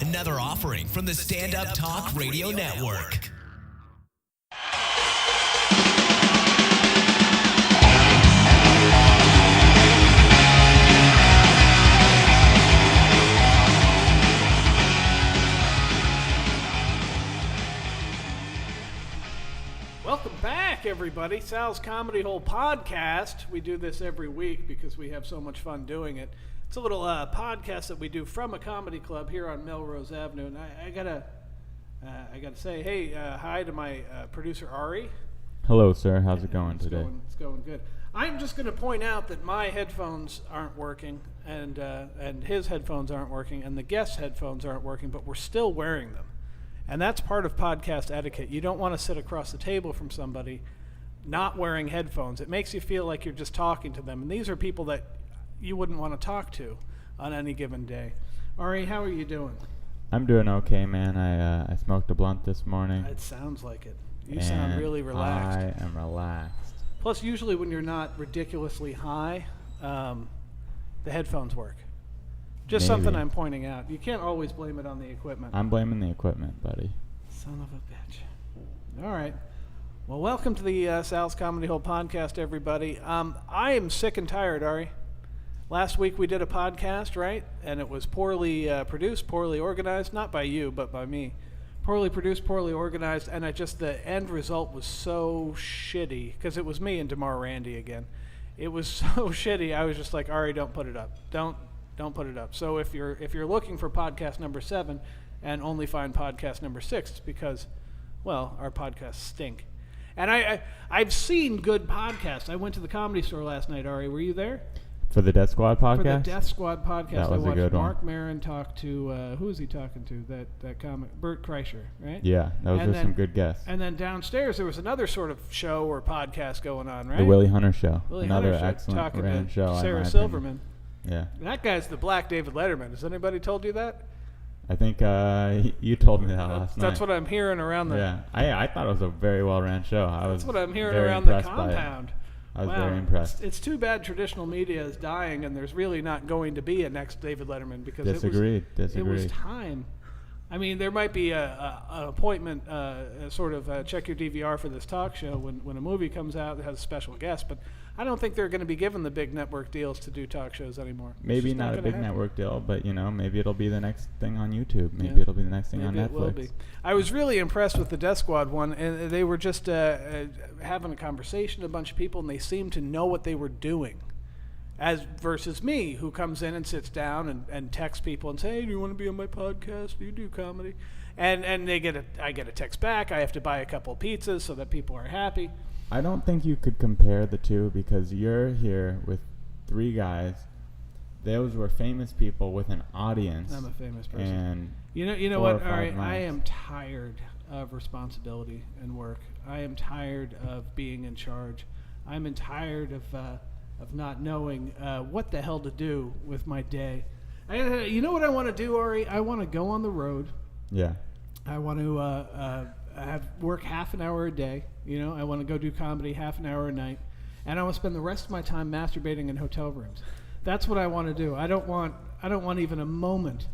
another offering from the StandUpTalk Radio Network. Welcome back, everybody. Sal's Comedy Hole podcast. We do this every week because we have so much fun doing it. It's a little podcast that we do from a comedy club here on Melrose Avenue. And I gotta say, hey, hi to my producer Ari. Hello, sir. How's it going today? It's going good. I'm just going to point out that my headphones aren't working, and his headphones aren't working, and the guest's headphones aren't working, but we're still wearing them. And that's part of podcast etiquette. You don't want to sit across the table from somebody not wearing headphones. It makes you feel like you're just talking to them. And these are people that you wouldn't want to talk to on any given day. Ari, how are you doing? I'm doing okay, man. I smoked a blunt this morning. It sounds like it. You sound really relaxed. I am relaxed. Plus, usually when you're not ridiculously high, the headphones work. Just Maybe. something I'm pointing out. You can't always blame it on the equipment. I'm blaming the equipment, buddy. Son of a bitch. All right. Well, welcome to the Sal's Comedy Hole podcast, everybody. I am sick and tired, Ari. Last week we did a podcast, right? And it was poorly produced, poorly organized. Not by you, but by me. Poorly produced, poorly organized. And the end result was so shitty. Because it was me and DeMar Randy again. It was so shitty. I was just like, Ari, don't put it up. Don't put it up. So if you're looking for podcast number 7 and only find podcast number 6, it's because, well, our podcasts stink. And I've seen good podcasts. I went to the Comedy Store last night, Ari. Were you there? For the Death Squad podcast? For the Death Squad podcast. That was I watched a good Mark one. Maron talk to, who was he talking to? That comic, Bert Kreischer, right? Yeah, those were some good guests. And then downstairs there was another sort of show or podcast going on, right? The Willie Hunter Show. Willie Another Hunter excellent talking ran to show. Sarah Silverman. Yeah. That guy's the Black David Letterman. Has anybody told you that? I think you told me that last night. That's what I'm hearing around the... Yeah. I thought it was a very well-ran show. That's what I'm hearing around the compound. I was very impressed. It's too bad traditional media is dying and there's really not going to be a next David Letterman because Disagreed. It was time. I mean, there might be an appointment, sort of check your DVR for this talk show when a movie comes out that has a special guest, but I don't think they're going to be given the big network deals to do talk shows anymore. Maybe not a big network deal, but maybe it'll be the next thing on YouTube. Maybe it'll be the next thing on Netflix. It will be. I was really impressed with the Death Squad one, and they were just having a conversation, a bunch of people, and they seemed to know what they were doing. As versus me, who comes in and sits down and texts people and say, hey, do you want to be on my podcast? Do you do comedy? And I get a text back. I have to buy a couple of pizzas so that people are happy. I don't think you could compare the two because you're here with 3 guys. Those were famous people with an audience. I'm a famous person. And you know what? All right, I am tired of responsibility and work. I am tired of being in charge. I'm tired of not knowing what the hell to do with my day. You know what I want to do, Ari? I want to go on the road. Yeah. I want to work half an hour a day. I want to go do comedy half an hour a night, and I want to spend the rest of my time masturbating in hotel rooms. That's what I want to do. I don't want even a moment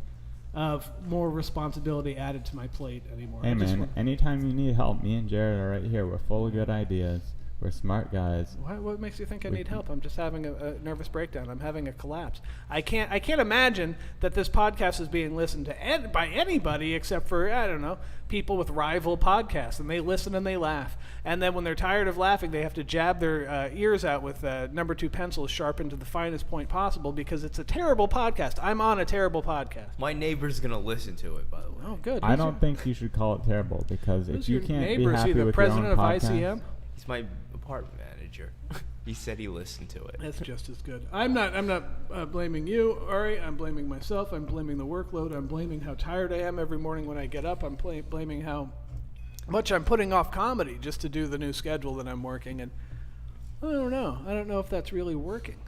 of more responsibility added to my plate anymore. Hey man, anytime you need help, me and Jared are right here. We're full of good ideas. We're smart guys. What makes you think I need help? I'm just having a nervous breakdown. I'm having a collapse. I can't imagine that this podcast is being listened to by anybody except for, I don't know, people with rival podcasts. And they listen and they laugh. And then when they're tired of laughing, they have to jab their ears out with number 2 pencils sharpened to the finest point possible because it's a terrible podcast. I'm on a terrible podcast. My neighbor's going to listen to it, by the way. Oh, good. I don't think you should call it terrible because if you can't be happy with your own podcast... Is he the president of ICM? He's my apartment manager. He said he listened to it. That's just as good. I'm not blaming you, Ari. I'm blaming myself. I'm blaming the workload. I'm blaming how tired I am every morning when I get up. I'm blaming how much I'm putting off comedy just to do the new schedule that I'm working. And I don't know. I don't know if that's really working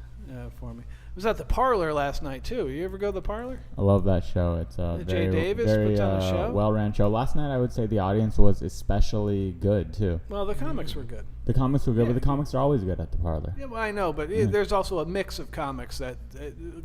for me. I was at the Parlor last night too. You ever go to the Parlor? I love that show. It's a Jay Davis very puts on a show? well-ran show. Last night I would say the audience was especially good too. Well, the comics were good. The comics were good, Yeah. but the comics are always good at the parlor. Yeah, well, I know, but there's also a mix of comics that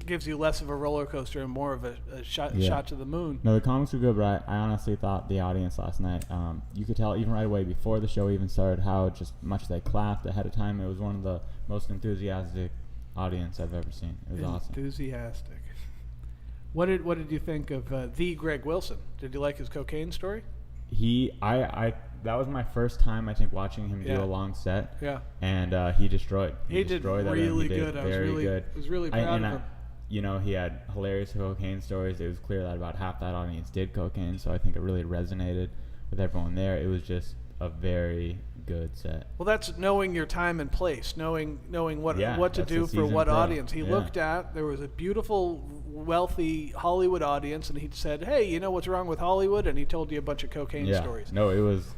gives you less of a roller coaster and more of a shot to the moon. No, the comics were good, but I honestly thought the audience last night, you could tell even right away before the show even started how just much they clapped ahead of time. It was one of the most enthusiastic audience I've ever seen. It was awesome. Enthusiastic. What did you think of the Greg Wilson? Did you like his cocaine story? That was my first time, I think, watching him do a long set. Yeah. And he destroyed. He did destroyed really that, good. I was really proud of him. You know, he had hilarious cocaine stories. It was clear that about half that audience did cocaine, so I think it really resonated with everyone there. It was just a very good set. Well, that's knowing your time and place, knowing what to do for what audience. He looked at, there was a beautiful, wealthy Hollywood audience, and he said, hey, you know what's wrong with Hollywood? And he told you a bunch of cocaine stories. No, it was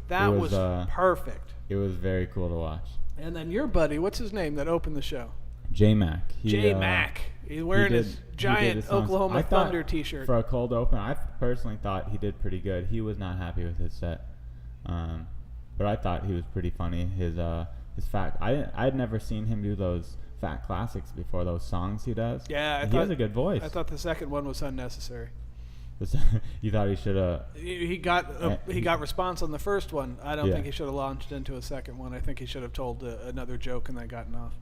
perfect. It was very cool to watch. And then your buddy, what's his name that opened the show? J-Mac. J-Mac. He's wearing his giant Oklahoma Thunder t-shirt. For a cold open, I personally thought he did pretty good. He was not happy with his set. But I thought he was pretty funny. His fat. I'd never seen him do those fat classics before. Those songs he does. Yeah, he has a good voice. I thought the second one was unnecessary. You thought he should have? He got response on the first one. I don't think he should have launched into a second one. I think he should have told another joke and then gotten off.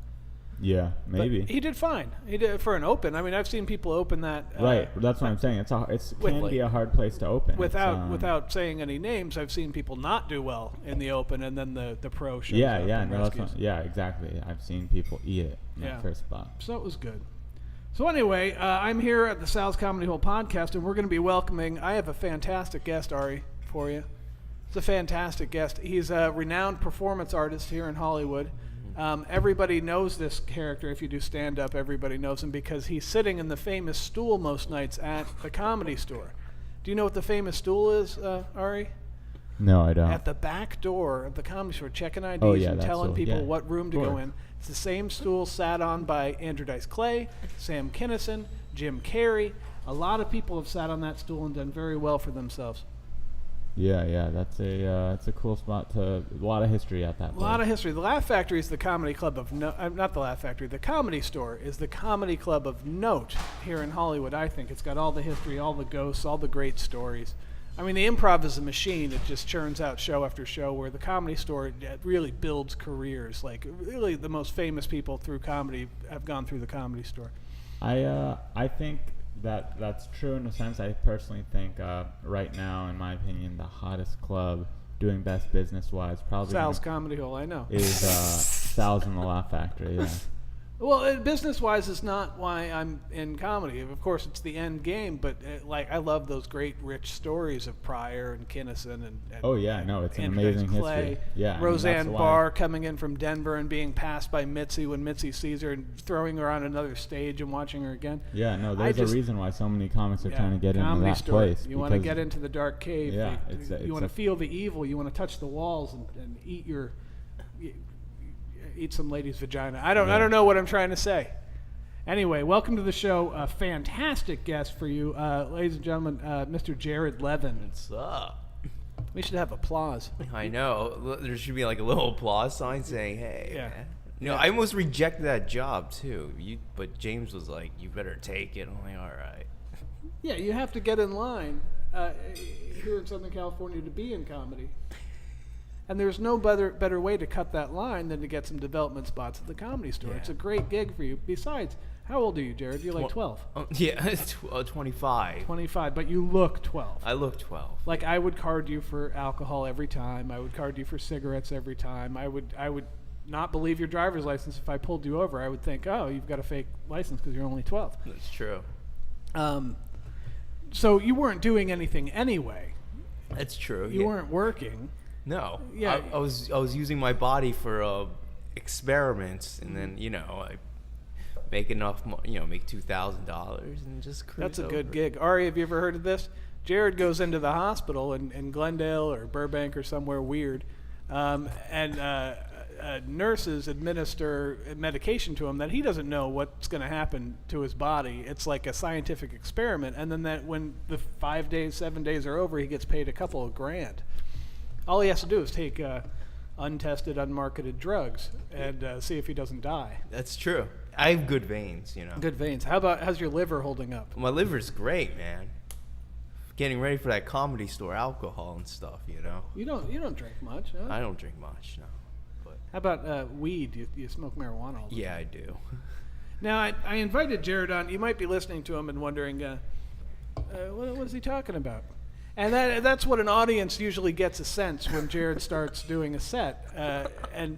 Yeah, maybe. But he did fine. He did for an open. I mean, I've seen people open that. Right. That's what I'm saying. It can be a hard place to open. Without saying any names, I've seen people not do well in the open, and then the pro shows up and rescues. Exactly. I've seen people eat it in that first spot. So it was good. So anyway, I'm here at the Sal's Comedy Hole podcast, and we're going to be welcoming. I have a fantastic guest, Ari, for you. It's a fantastic guest. He's a renowned performance artist here in Hollywood. Everybody knows this character. If you do stand-up, everybody knows him because he's sitting in the famous stool most nights at the Comedy Store. Do you know what the famous stool is, Ari? No, I don't. At the back door of the Comedy Store, checking IDs and telling people what room to go in. It's the same stool sat on by Andrew Dice Clay, Sam Kinison, Jim Carrey. A lot of people have sat on that stool and done very well for themselves. Yeah, that's it's a cool spot. A lot of history at that place. A lot of history. The Laugh Factory is the comedy club of not the Laugh Factory. The Comedy Store is the comedy club of note here in Hollywood. I think it's got all the history, all the ghosts, all the great stories. I mean, the Improv is a machine. It just churns out show after show. Where the Comedy Store really builds careers. Like really, the most famous people through comedy have gone through the Comedy Store. I think that's true in a sense. I personally think right now, in my opinion, the hottest club doing best business-wise probably Sal's Comedy Hole. I know is Sal's in the Laugh Factory. Yeah. Well, business-wise is not why I'm in comedy. Of course, it's the end game, but I love those great, rich stories of Pryor and Kinison and it's an amazing history. Yeah, Roseanne Barr coming in from Denver and being passed by Mitzi when Mitzi sees her and throwing her on another stage and watching her again. Yeah, no, there's a reason why so many comics are trying to get into that place. You want to get into the dark cave. Yeah, you want to feel the evil. You want to touch the walls and eat some lady's vagina. I don't know what I'm trying to say. Anyway, welcome to the show. A fantastic guest for you, ladies and gentlemen, Mr. Jared Levin. What's up? We should have applause. I know. There should be like a little applause sign saying, "Hey." Yeah. Man. I almost rejected that job too. But James was like, "You better take it." I'm like, "All right." Yeah, you have to get in line here in Southern California to be in comedy. And there's no better way to cut that line than to get some development spots at the Comedy Store. Yeah. It's a great gig for you. Besides, how old are you, Jared? You're like 12. Yeah, 25. 25, but you look 12. I look 12. Like, I would card you for alcohol every time. I would card you for cigarettes every time. I would not believe your driver's license if I pulled you over. I would think, oh, you've got a fake license because you're only 12. That's true. So you weren't doing anything anyway. That's true. You weren't working. No. Yeah. I was using my body for experiments, and then I make enough, make $2,000 and just cruise. That's a good over. gig. Ari, have you ever heard of this? Jared goes into the hospital in Glendale or Burbank or somewhere weird, and nurses administer medication to him that he doesn't know what's going to happen to his body. It's like a scientific experiment, and then when the 5 days, 7 days are over, he gets paid a couple of grand. All he has to do is take untested, unmarketed drugs and see if he doesn't die. That's true. I have good veins, Good veins. How's your liver holding up? My liver's great, man. Getting ready for that Comedy Store alcohol and stuff, You don't drink much, huh? I don't drink much, no. But How about weed? You smoke marijuana all the time. yeah, I do. Now, I invited Jared on. You might be listening to him and wondering, what is he talking about? And that's what an audience usually gets a sense when Jared starts doing a set. And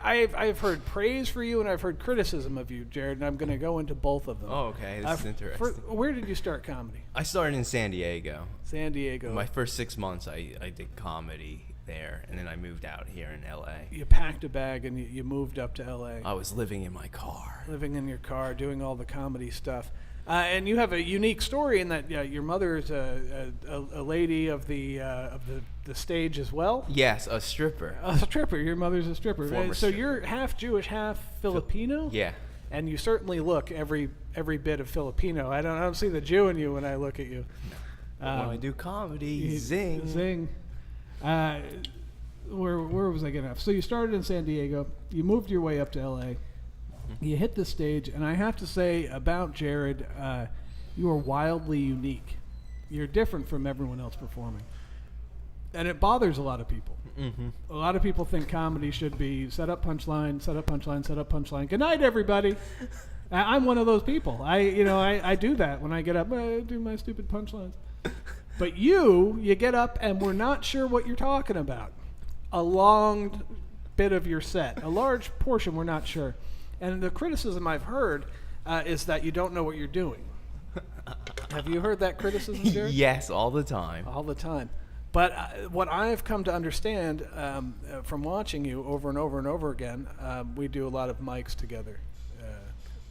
I've heard praise for you and I've heard criticism of you, Jared, and I'm going to go into both of them. Oh, okay. This is interesting. Where did you start comedy? I started in San Diego. San Diego. My first 6 months, I did comedy there, and then I moved out here in L.A. You packed a bag and you moved up to L.A. I was living in my car. Living in your car, doing all the comedy stuff. And you have a unique story in that your mother is a lady of the stage as well. Yes, a stripper. A stripper. Your mother's a stripper. Former So stripper. You're half Jewish, half Filipino. Yeah. And you certainly look every bit of Filipino. I don't see the Jew in you when I look at you. But when I do comedy, zing. Zing. Where was I getting off? So you started in San Diego. You moved your way up to L.A. You hit the stage, and I have to say about Jared, you are wildly unique. You're different from everyone else performing. And it bothers a lot of people. Mm-hmm. A lot of people think comedy should be set up punchline, set up punchline, set up punchline. Good night, everybody. I'm one of those people. I do that when I get up. I do my stupid punchlines. But you get up, and we're not sure what you're talking about. A long bit of your set, a large portion, we're not sure. And the criticism I've heard is that you don't know what you're doing. Have you heard that criticism, Jared? Yes, all the time. All the time. But what I've come to understand from watching you over and over and over again, we do a lot of mics together,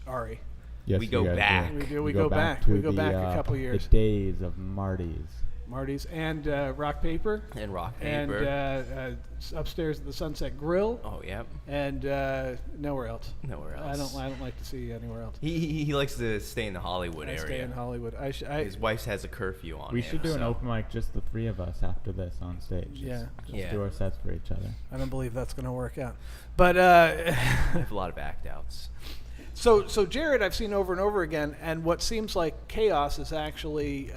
Ari. Yes, We go you guys back. do. We go back. to We go the, back a couple years. The days of Marty's. Marty's and Rock Paper. And rock And paper. upstairs at the Sunset Grill. Oh, yep. And nowhere else. Nowhere else. I don't like to see you anywhere else. He likes to stay in the Hollywood I area. stay in Hollywood. His wife has a curfew on We him, should do an so- open mic, just the three of us after this on stage. Yeah. Just Yeah. do our sets for each other. I don't believe that's going to work out. But I have a lot of act outs. so Jared, I've seen over and over again, and what seems like chaos is actually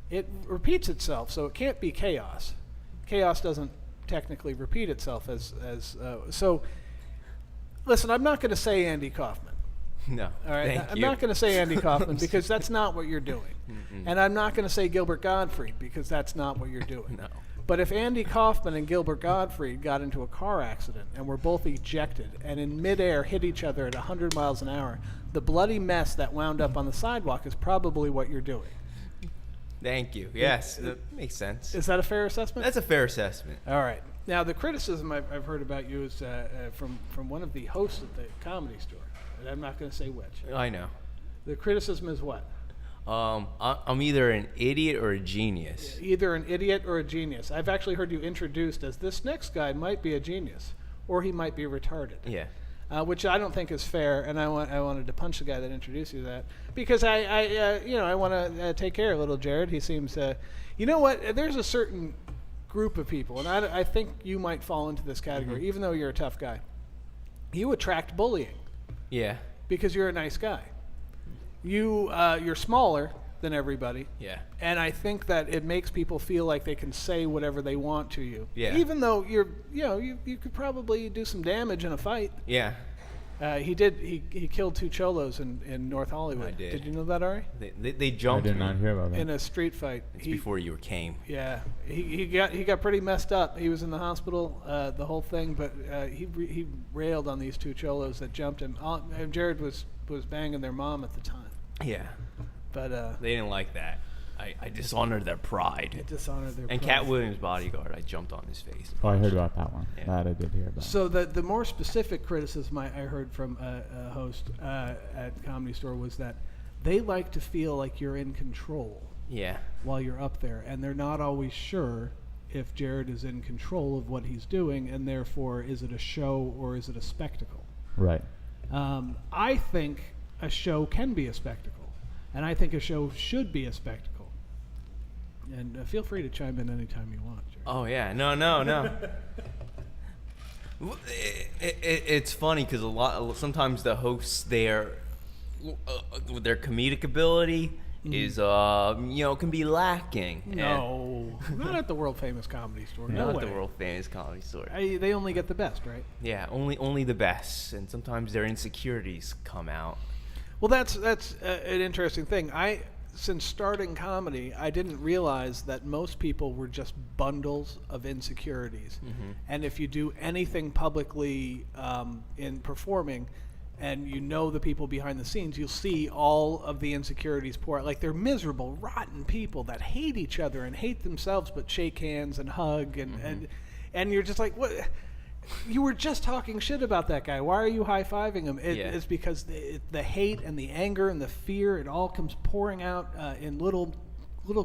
it repeats itself. So it can't be chaos. Chaos doesn't technically repeat itself as so. Listen, I'm not going to say Andy Kaufman. No. All right, Thank I'm you. not going to say Andy Kaufman because that's not what you're doing, Mm-mm. and I'm not going to say Gilbert Gottfried because that's not what you're doing. No. But if Andy Kaufman and Gilbert Gottfried got into a car accident and were both ejected and in midair hit each other at 100 miles an hour, the bloody mess that wound up on the sidewalk is probably what you're doing. Thank you. Yes, that makes sense. Is that a fair assessment? That's a fair assessment. All right. Now, the criticism I've heard about you is from one of the hosts at the Comedy Store. And I'm not going to say which. I know. The criticism is what? I'm either an idiot or a genius. Either an idiot or a genius. I've actually heard you introduced as this next guy might be a genius, or he might be retarded. Yeah. Which I don't think is fair, and I wanted to punch the guy that introduced you to that because I want to take care of little Jared. He seems, you know what? There's a certain group of people, and I think you might fall into this category, even though you're a tough guy. You attract bullying Yeah. because you're a nice guy. You're smaller than everybody. Yeah. And I think that it makes people feel like they can say whatever they want to you. Yeah. Even though you could probably do some damage in a fight. Yeah. He killed two cholos in North Hollywood. I did. Did you know that, Ari? They I jumped did me. not hear about that. In a street fight. It's before you came. Yeah. He got pretty messed up. He was in the hospital, the whole thing, but he railed on these two cholos that jumped him. Jared was banging their mom at the time. Yeah. But They didn't like that. I dishonored their pride. it dishonored their And pride. Cat Williams' bodyguard, I jumped on his face. Oh, I heard about that one. Yeah. That I did hear about. So the more specific criticism I heard from a host at Comedy Store was that they like to feel like you're in control Yeah. while you're up there, and they're not always sure if Jared is in control of what he's doing, and therefore is it a show or is it a spectacle? Right. I think a show can be a spectacle, and I think a show should be a spectacle. And feel free to chime in anytime you want, Jared. Oh yeah, no. It's funny because sometimes the hosts there, with their comedic ability, is can be lacking. No, not at the world famous Comedy Store. No Not way. the world famous Comedy Store. They only get the best, right? Yeah, only the best, and sometimes their insecurities come out. Well, that's an interesting thing. Since starting comedy, I didn't realize that most people were just bundles of insecurities. Mm-hmm. And if you do anything publicly in performing, and you know the people behind the scenes, you'll see all of the insecurities pour out. Like, they're miserable, rotten people that hate each other and hate themselves, but shake hands and hug, and you're just like, what? You were just talking shit about that guy. Why are you high-fiving him? It's because the hate and the anger and the fear, it all comes pouring out in little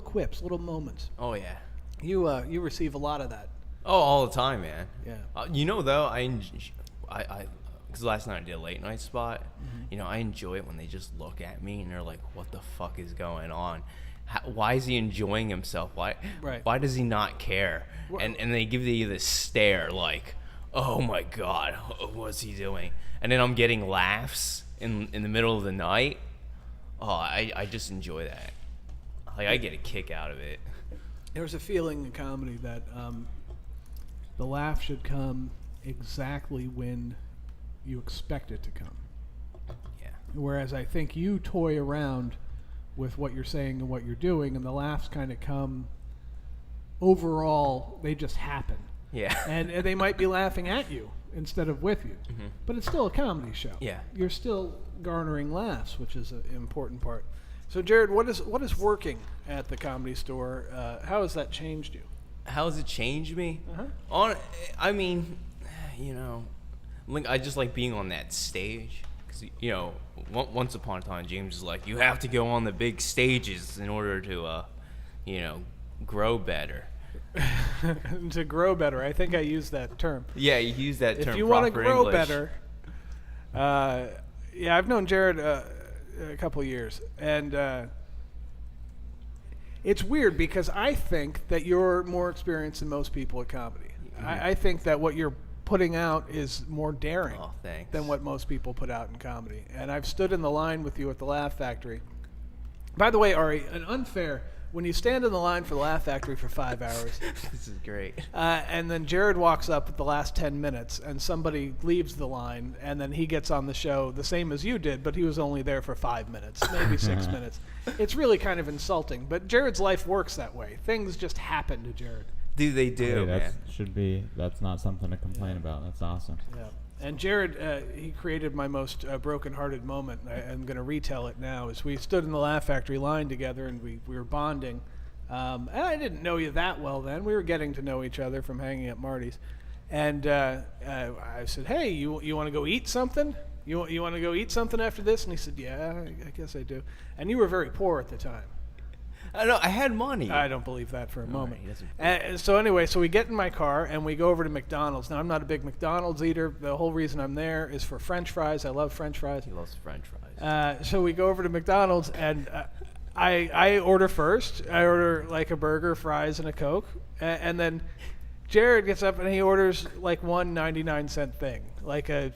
quips, little moments. Oh yeah. You receive a lot of that. Oh, all the time, man. Yeah. Though, because last night I did a late night spot. Mm-hmm. I enjoy it when they just look at me and they're like, "What the fuck is going on? Why is he enjoying himself? Why does he not care?" And they give you this stare like, "Oh my God, what's he doing?" And then I'm getting laughs in the middle of the night. Oh, I just enjoy that. Like, I get a kick out of it. There's a feeling in comedy that the laugh should come exactly when you expect it to come. Yeah. Whereas I think you toy around with what you're saying and what you're doing, and the laughs kind of come overall, they just happen. Yeah. And they might be laughing at you instead of with you. Mm-hmm. But it's still a comedy show. Yeah. You're still garnering laughs, which is an important part. So, Jared, what is working at the Comedy Store? How has that changed you? How has it changed me? Uh-huh. I just like being on that stage. Because, once upon a time, James was like, you have to go on the big stages in order to, grow better. To grow better. I think I used that term. Yeah, you use that term. If you want to grow English. better, I've known Jared a couple of years, and it's weird because I think that you're more experienced than most people at comedy. Mm-hmm. I think that what you're putting out is more daring than what most people put out in comedy. And I've stood in the line with you at the Laugh Factory. By the way, Ari, an unfair. When you stand in the line for the Laugh Factory for 5 hours. This is great. And then Jared walks up at the last 10 minutes, and somebody leaves the line, and then he gets on the show the same as you did, but he was only there for 5 minutes, maybe 6 minutes. It's really kind of insulting, but Jared's life works that way. Things just happen to Jared. They do, man. That's not something to complain about. That's awesome. Yeah. And Jared, he created my most broken-hearted moment. I'm going to retell it now. As we stood in the Laugh Factory line together, and we were bonding. And I didn't know you that well then. We were getting to know each other from hanging at Marty's. And I said, "Hey, you want to go eat something? You want to go eat something after this?" And he said, "Yeah, I guess I do." And you were very poor at the time. I know. I had money. I don't believe that for a moment. Right, And so anyway, so we get in my car and we go over to McDonald's. Now, I'm not a big McDonald's eater. The whole reason I'm there is for French fries. I love French fries. He loves French fries. So we go over to McDonald's and I order first. I order like a burger, fries, and a Coke. And then Jared gets up and he orders like one 99-cent thing, like a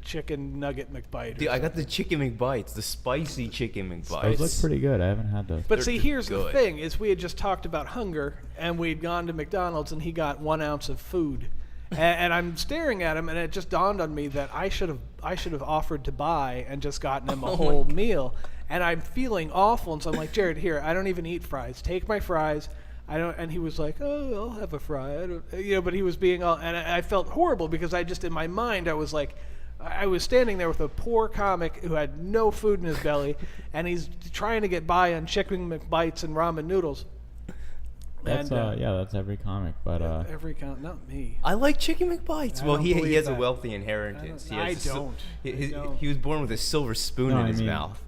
chicken nugget McBite. Dude, I got the chicken McBites, the spicy chicken McBites. Those look pretty good. I haven't had those. But see, here's the thing: is we had just talked about hunger, and we'd gone to McDonald's, and he got 1 ounce of food, and I'm staring at him, and it just dawned on me that I should have offered to buy and just gotten him a whole meal, and I'm feeling awful, and so I'm like, Jared, here, I don't even eat fries. Take my fries. I don't, and he was like, "Oh, I'll have a fry." But he was being all, and I felt horrible because I just in my mind I was like. I was standing there with a poor comic who had no food in his belly, and he's trying to get by on chicken McBites and ramen noodles. That's that's every comic, but every not me. I like chicken McBites. Well, he has a that. wealthy inheritance. I don't. He was born with a silver spoon in his mouth.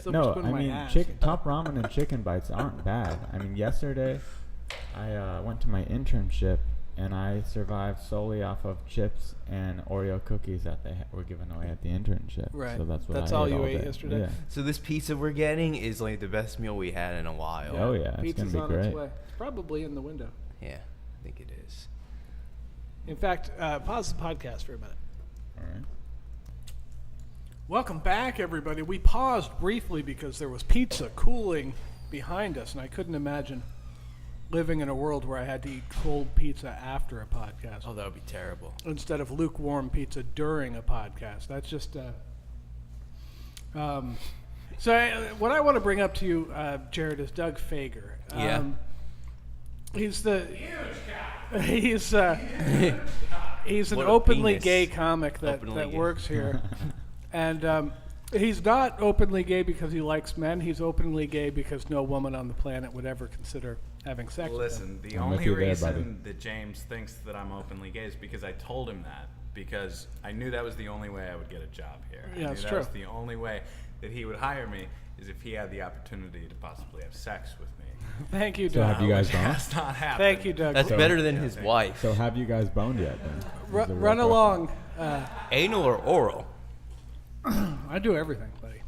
Top ramen and chicken bites aren't bad. I mean, yesterday I went to my internship and I survived solely off of chips and Oreo cookies that they were given away at the internship. Right. So that's all ate you all ate day. yesterday? Yeah. So this pizza we're getting is like the best meal we had in a while. Oh yeah, it's Pizza's gonna on be great. its way. It's probably in the window. Yeah, I think it is. In fact, pause the podcast for a minute. All right. Welcome back, everybody. We paused briefly because there was pizza cooling behind us, and I couldn't imagine living in a world where I had to eat cold pizza after a podcast Oh, that would be terrible. instead of lukewarm pizza during a podcast. That's just... what I want to bring up to you, Jared, is Doug Fager. Yeah. He's the... He's an What a openly penis. gay comic that Openly gay. works here. And he's not openly gay because he likes men. He's openly gay because no woman on the planet would ever consider having sex with him. Listen, the I'm with only you there, reason buddy. that James thinks that I'm openly gay is because I told him that. Because I knew that was the only way I would get a job here. Yeah, I it's knew true. that was the only way that he would hire me is if he had the opportunity to possibly have sex with me. Thank you, So Doug. have you guys Which boned? has not happened. Thank you, Doug. That's So- better than his wife. So have you guys boned yet then? Is the real Run question. along. Anal or oral? I do everything, buddy.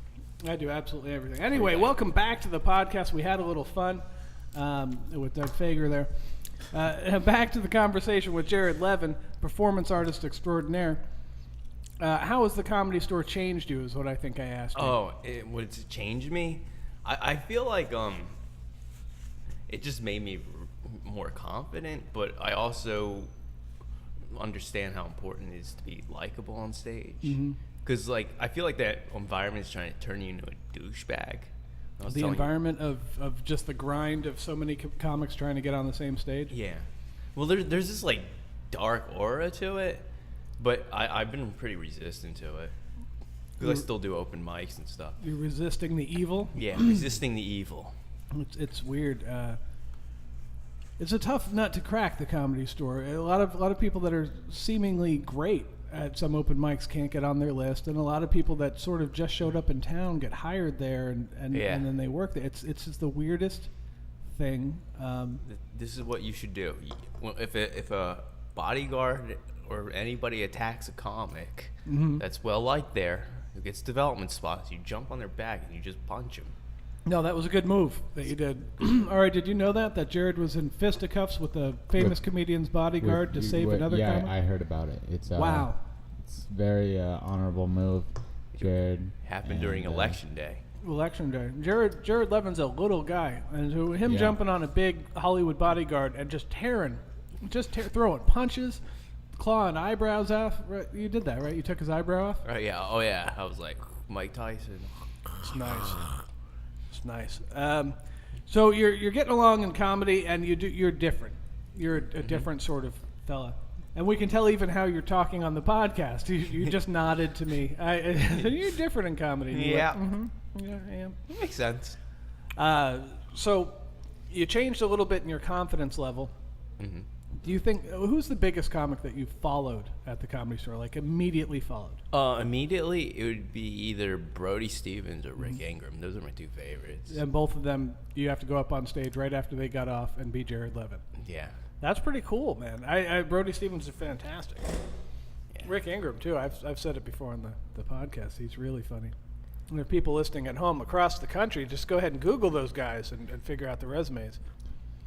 I do absolutely everything. Anyway, welcome back to the podcast. We had a little fun with Doug Fager there. Back to the conversation with Jared Levin, performance artist extraordinaire. How has the Comedy Store changed you is what I think I asked you. Oh, would it change me? I feel like it just made me more confident, but I also understand how important it is to be likable on stage. Because like I feel like that environment is trying to turn you into a douchebag. I was The telling you- environment of just the grind of so many comics trying to get on the same stage. Yeah. Well, there's this like dark aura to it, but I've been pretty resistant to it. Because I still do open mics and stuff. You're resisting the evil. Yeah, resisting the evil. It's weird. It's a tough nut to crack, the Comedy Store. A lot of people that are seemingly great at some open mics can't get on their list, and a lot of people that sort of just showed up in town get hired there, and Yeah. then they work there. It's just the weirdest thing. This is what you should do. If a bodyguard or anybody attacks a comic that's well liked there, who gets development spots, you jump on their back and you just punch him. No, that was a good move that you did. All right, did you know that Jared was in fisticuffs with a famous comedian's bodyguard to save another yeah, comic? I heard about it. It's Wow. It's very honorable move, Jared. Happened during and, election day. Election day. Jared Levin's a little guy, and so him Yeah. jumping on a big Hollywood bodyguard and just throwing punches, clawing eyebrows off. Right, you did that, right? You took his eyebrow off. Right? Yeah. Oh yeah. I was like Mike Tyson. It's nice. It's nice. So you're getting along in comedy, and you're different. You're a different sort of fella. And we can tell even how you're talking on the podcast. You just nodded to me. You're different in comedy. You Yeah. went, yeah, I am. That makes sense. So you changed a little bit in your confidence level. Do you think who's the biggest comic that you followed at the Comedy Store? Like immediately followed? Immediately, it would be either Brody Stevens or Rick Ingram. Those are my two favorites. And both of them, you have to go up on stage right after they got off and be Jared Levin. Yeah. That's pretty cool, man. Brody Stevens is fantastic. Yeah. Rick Ingram too. I've said it before on the podcast. He's really funny. And there are people listening at home across the country. Just go ahead and Google those guys and figure out the resumes.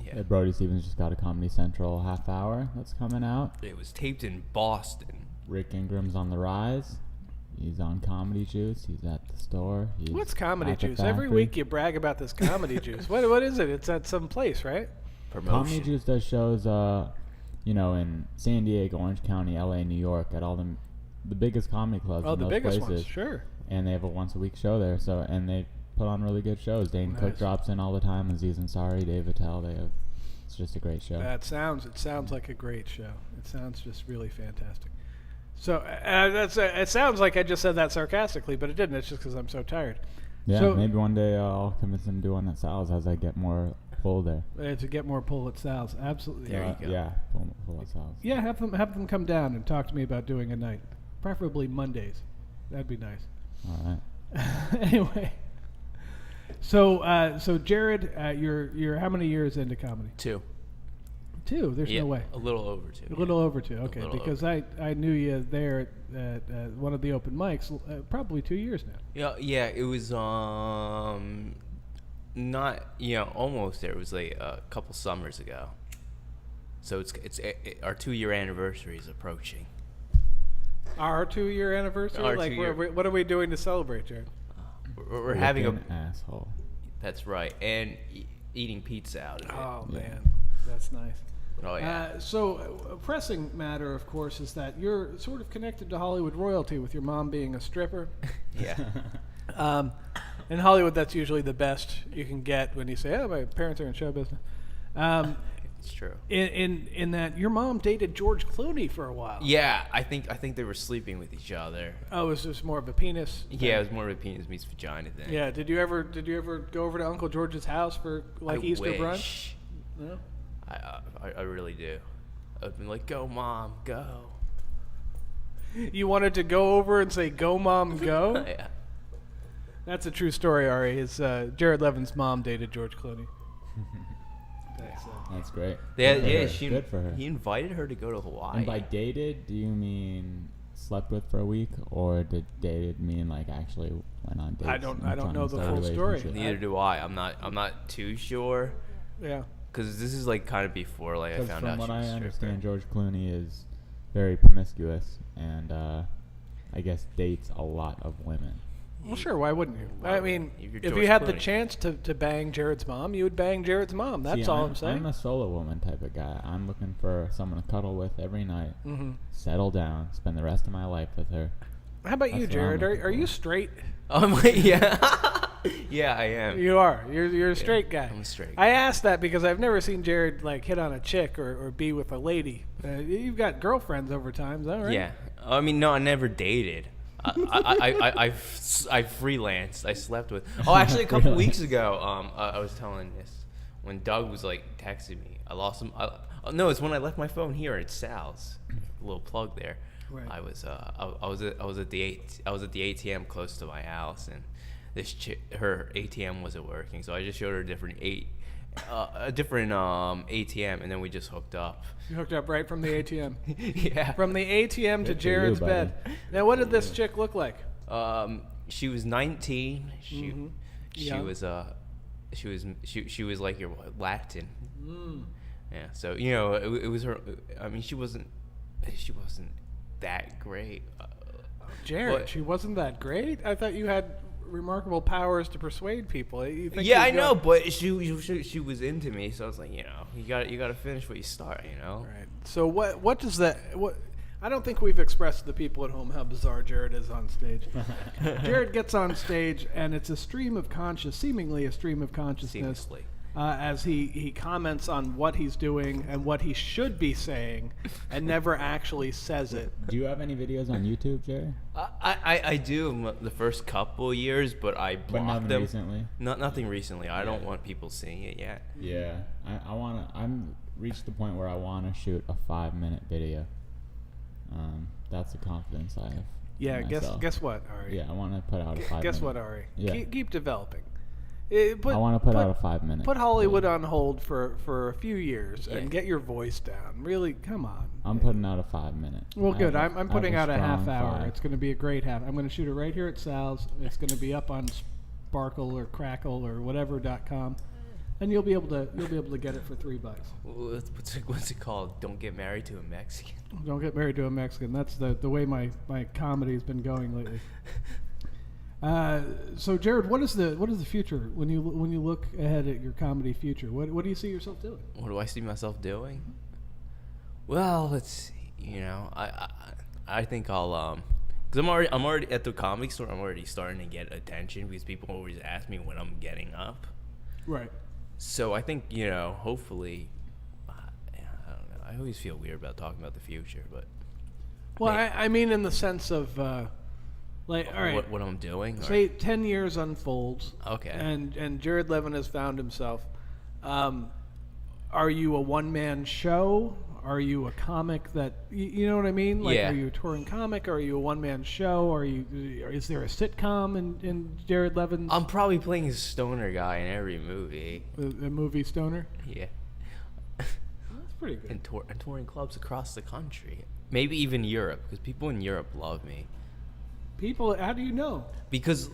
Yeah. Yeah, Brody Stevens just got a Comedy Central half hour that's coming out. It was taped in Boston. Rick Ingram's on the rise. He's on Comedy Juice. He's at the store. He's What's Comedy at the Juice? Every factory. week you brag about this Comedy Juice. What is it? It's at some place, right? Comedy Promotion. Juice does shows, in San Diego, Orange County, LA, New York, at all the biggest comedy clubs. Oh, in the those biggest places. ones, sure. And they have a once-a-week show there. So, and they put on really good shows. Dane Nice. Cook drops in all the time. Aziz Ansari, Dave Attell. It's just a great show. It sounds like a great show. It sounds just really fantastic. So it sounds like I just said that sarcastically, but it didn't. It's just because I'm so tired. Yeah, So- maybe one day I'll convince him to do one at Sal's as I get more pull there. To get more pull at Sal's, absolutely. There you go. Yeah, pull at Sal's. Yeah, have them come down and talk to me about doing a night, preferably Mondays. That'd be nice. All right. Anyway, so Jared, you're how many years into comedy? 2. 2. There's no way. A little over 2. A little over 2. Okay, because I knew you there at one of the open mics probably 2 years now. Yeah. It was not almost there. It was like a couple summers ago. So it's our 2-year anniversary is approaching. Our 2-year anniversary? What are we doing to celebrate, Jared? We're having an asshole. That's right, and eating pizza out of it. Oh man, that's nice. Oh yeah. So a pressing matter, of course, is that you're sort of connected to Hollywood royalty with your mom being a stripper. Yeah. In Hollywood, that's usually the best you can get when you say, "Oh, my parents are in show business." It's true. In that your mom dated George Clooney for a while. Yeah, I think they were sleeping with each other. Oh, it was just more of a penis thing? Yeah, it was more of a penis meets vagina thing. Yeah. Did you ever go over to Uncle George's house for Easter brunch? No. I really do. I've been like, go mom, go. You wanted to go over and say, "Go mom, go"? Yeah. That's a true story, Ari. Is Jared Levin's mom dated George Clooney? That's great. Good for her. He invited her to go to Hawaii. And by dated, do you mean slept with for a week, or did dated mean like actually went on dates? I don't know the full story. Neither do I. I'm not too sure. Yeah. Because this is like kind of before like I found out. From what she was I a understand, stripper. George Clooney is very promiscuous and I guess dates a lot of women. Well, sure. Why wouldn't you? I mean, if you had the chance to bang Jared's mom, you would bang Jared's mom. That's all I'm saying. I'm a solo woman type of guy. I'm looking for someone to cuddle with every night, settle down, spend the rest of my life with her. How about you, Jared? Are you straight? Yeah. Yeah, I am. You are. You're a straight guy. I'm a straight guy. I asked that because I've never seen Jared like hit on a chick or be with a lady. You've got girlfriends over time, is that right? Yeah. I mean, no, I never dated. I freelanced. I slept with. Oh, actually, a couple weeks ago, I was telling this when Doug was like texting me. I lost him. No, it's when I left my phone here at Sal's. A little plug there. Right. I was at the ATM close to my house, and this her ATM wasn't working, so I just showed her a different ATM, and then we just hooked up. You hooked up right from the ATM. Yeah. From the ATM to Jared's bed. Now, what did this chick look like? She was 19. She was like your Latin. Yeah. So it was her. I mean, she wasn't that great. Jared, she wasn't that great? I thought you had remarkable powers to persuade people. Yeah, I know, but she was into me, so I was like, you got to finish what you start, Right. So what does that I don't think we've expressed to the people at home how bizarre Jared is on stage. Jared gets on stage, and it's seemingly a stream of consciousness. Seamlessly. As he comments on what he's doing and what he should be saying, and never actually says it. Do you have any videos on YouTube, Jerry? I do the first couple years, but I blocked them. Recently? Nothing recently. I don't want people seeing it yet. Yeah, I'm reached the point where I want to shoot a 5-minute video. That's the confidence I have. Yeah, guess what, Ari? Yeah, I want to put out a 5-minute. Guess what, Ari? Yeah. Keep developing. I want to put out a 5-minute. Put Hollywood on hold for a few years and get your voice down. Really, come on. I'm putting out a 5-minute. Well, good. I'm putting out a half hour. It's going to be a great half. I'm going to shoot it right here at Sal's. It's going to be up on Sparkle or Crackle or whatever.com, and you'll be able to get it for $3. What's it called? Don't get married to a Mexican. Don't get married to a Mexican. That's the way my comedy's been going lately. So Jared, what is the future when you look ahead at your comedy future? What do you see yourself doing? What do I see myself doing? Well, let's see. I think I'll because I'm already at the comedy store. I'm already starting to get attention because people always ask me when I'm getting up. Right. So I think hopefully, I don't know. I always feel weird about talking about the future, but. Well, I mean in the sense of. Like, all right, what I'm doing? Say 10 years unfolds. Okay. And Jared Levin has found himself. Are you a one-man show? Are you a comic that you know what I mean? Like, yeah. Are you a touring comic? Are you a one-man show? Is there a sitcom in Jared Levin's? I'm probably playing a stoner guy in every movie. A movie stoner? Yeah. pretty good. And touring clubs across the country. Maybe even Europe, because people in Europe love me. People, how do you know? Because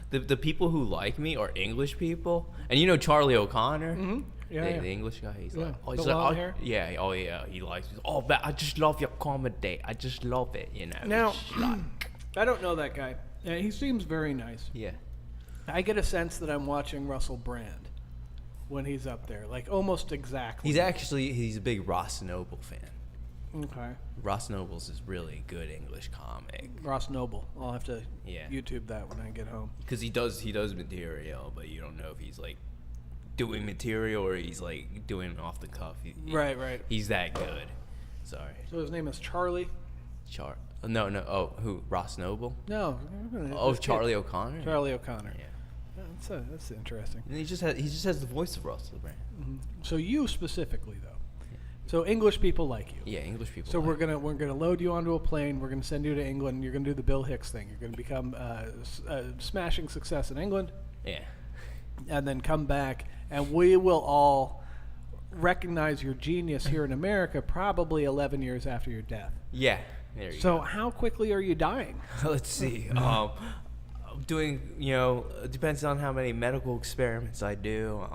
the people who like me are English people. And you know Charlie O'Connor? Mm-hmm. Yeah, the English guy. He's like, the he's long like, hair? Yeah, oh yeah, he likes me. Oh, but I just love your comedy. I just love it, you know. Now, It's like- I don't know that guy. He seems very nice. yeah. I get a sense that I'm watching Russell Brand when he's up there, like almost exactly. He's a big Ross Noble fan. Okay. Ross Noble's is really good English comic. Ross Noble. I'll have to Yeah. YouTube that when I get home. Because he does material, but you don't know if he's like doing material or he's like doing off the cuff. Right. He's that good. Sorry. So his name is Charlie? No. Oh, who? Ross Noble? No. Oh, Charlie O'Connor. Charlie O'Connor. Yeah. That's interesting. And he just has the voice of Russell Brand. So you specifically, though. So English people like you. Yeah, English people. So like we're gonna load you onto a plane. We're gonna send you to England. You're gonna do the Bill Hicks thing. You're gonna become a smashing success in England, Yeah. and then come back, and we will all recognize your genius here in America probably 11 years after your death. Yeah. There you So how quickly are you dying? go. Let's see. I'm doing, it depends on how many medical experiments I do.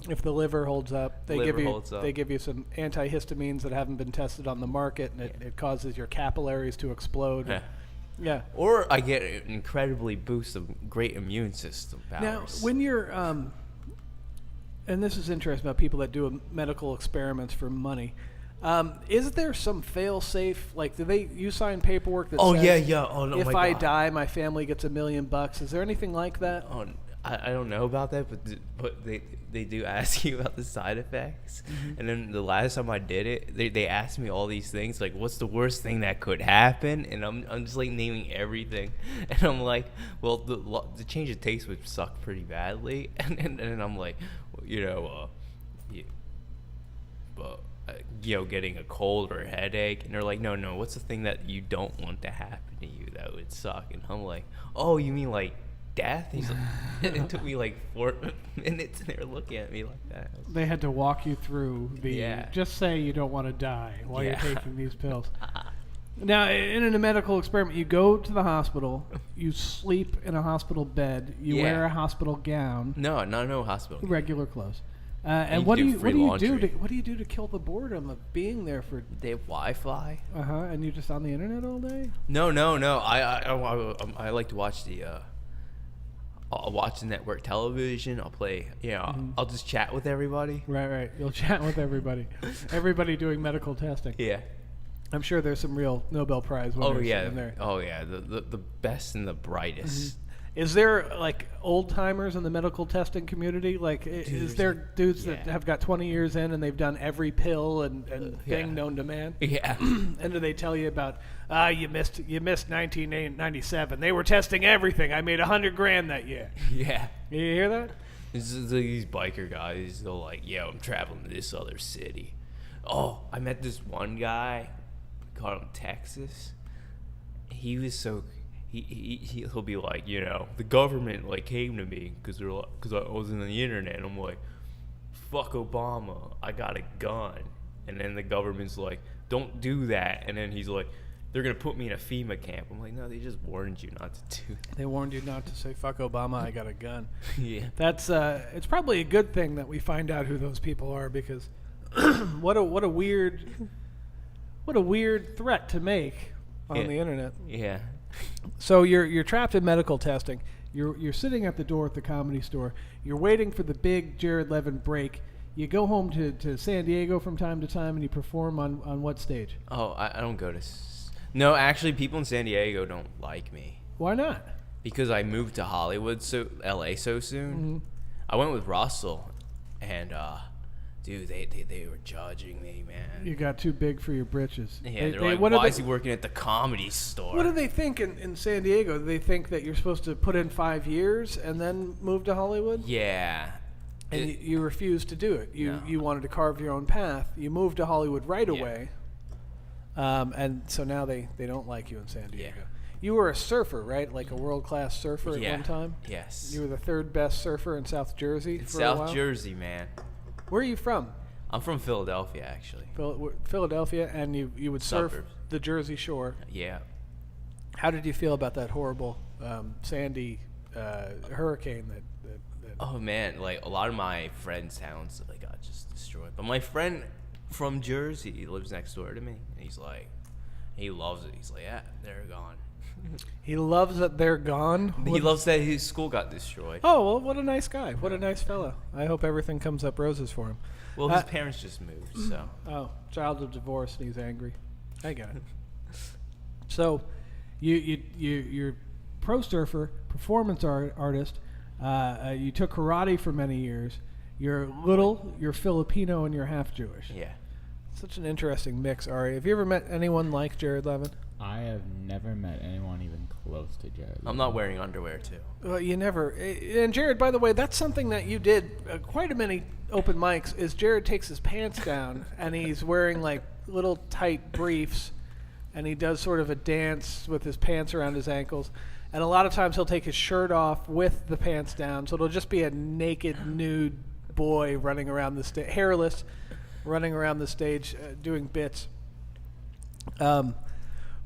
If the liver holds up, they Liver holds up. they give you some antihistamines that haven't been tested on the market, and it causes your capillaries to explode. Yeah. Yeah. Or I get an incredibly boost of great immune system powers. Now, when you're, and this is interesting about people that do medical experiments for money. Is there some fail-safe? Like, you sign paperwork that says, yeah. Oh no, if my I God. die, my family gets $1 million? Is there anything like that? Oh, I don't know about that, but they do ask you about the side effects. And then the last time I did it, they asked me all these things, like, what's the worst thing that could happen? And I'm just like naming everything, and I'm like, well, the change of taste would suck pretty badly, and I'm like, getting a cold or a headache, and they're like, no, what's the thing that you don't want to happen to you that would suck? And I'm like, oh, you mean like death? He's like, it took me like 4 minutes, and they were looking at me like that. They had to walk you through just say you don't want to die while you're taking these pills. Now, in a medical experiment, you go to the hospital, you sleep in a hospital bed, you wear a hospital gown. No hospital. Regular clothes. And you what do do you free do? laundry. What do you do to kill the boredom of being there for? They have Wi-Fi. And you're just on the internet all day? No. I like to watch I'll watch the network television. I'll play. I'll just chat with everybody. Right. You'll chat with everybody. Everybody doing medical testing. Yeah. I'm sure there's some real Nobel Prize winners in there. Oh yeah. The best and the brightest. Is there like old timers in the medical testing community? Like, is there dudes that have got 20 years in and they've done every pill and thing known to man? Yeah. And do they tell you about you missed 1997? They were testing everything. I made $100,000 that year. Yeah. You hear that? These biker guys, they're like, yeah, I'm traveling to this other city. Oh, I met this one guy, called him Texas. He was so. He'll be like, the government like came to me because I was in the internet. And I'm like, fuck Obama, I got a gun. And then the government's like, don't do that. And then he's like, they're gonna put me in a FEMA camp. I'm like, no, they just warned you not to do that. They warned you not to say fuck Obama, I got a gun. Yeah. That's it's probably a good thing that we find out who those people are, because what a weird threat to make on the internet. Yeah. So you're trapped in medical testing. You're sitting at the door at the Comedy Store. You're waiting for the big Jared Levin break. You go home to San Diego from time to time, and you perform on what stage? Oh, I don't go to. No, actually, people in San Diego don't like me. Why not? Because I moved to Hollywood, LA so soon. Mm-hmm. I went with Russell, and dude, they were judging me, man. You got too big for your britches. Yeah, they're like, why is he working at the Comedy Store? What do they think in San Diego? Do they think that you're supposed to put in 5 years and then move to Hollywood? Yeah. And you refused to do it. You wanted to carve your own path. You moved to Hollywood right away. And so now they don't like you in San Diego. Yeah. You were a surfer, right? Like a world-class surfer at one time? Yes. You were the third best surfer in South Jersey for a while? South Jersey, man. Where are you from? I'm from Philadelphia, actually. Philadelphia, and you would surf Suburbs. the Jersey Shore. Yeah. How did you feel about that horrible Sandy hurricane that Oh man, like a lot of my friends' towns like got just destroyed. But my friend from Jersey, he lives next door to me. And he's like, he loves it. He's like, yeah, they're gone. He loves that they're gone? He loves that his school got destroyed. Oh, well, what a nice guy. What a nice fellow. I hope everything comes up roses for him. Well, his parents just moved, so. Oh, child of divorce, and he's angry. I got it. So, you're pro surfer, performance artist. You took karate for many years. You're little, you're Filipino, and you're half Jewish. Yeah. Such an interesting mix, Ari. Have you ever met anyone like Jared Levin? I have never met anyone even close to Jared Levin. I'm not wearing underwear, too. Well, you never. And Jared, by the way, that's something that you did quite a many open mics. Is Jared takes his pants down and he's wearing like little tight briefs, and he does sort of a dance with his pants around his ankles. And a lot of times he'll take his shirt off with the pants down, so it'll just be a naked, nude boy running around the stage, hairless, running around the stage doing bits.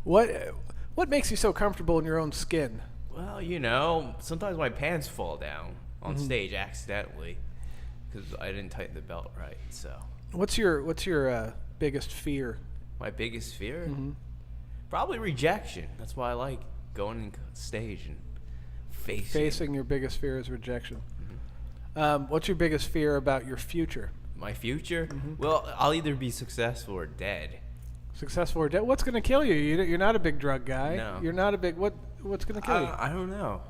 What makes you so comfortable in your own skin? Well, you know, sometimes my pants fall down on stage accidentally because I didn't tighten the belt right. So. What's your biggest fear? My biggest fear? Probably rejection. That's why I like going on stage and facing your biggest fear is rejection. What's your biggest fear about your future? My future? Well, I'll either be successful or dead. Successful or dead? What's going to kill you? You're not a big drug guy. No. You're not a big... What's going to kill you? I don't know.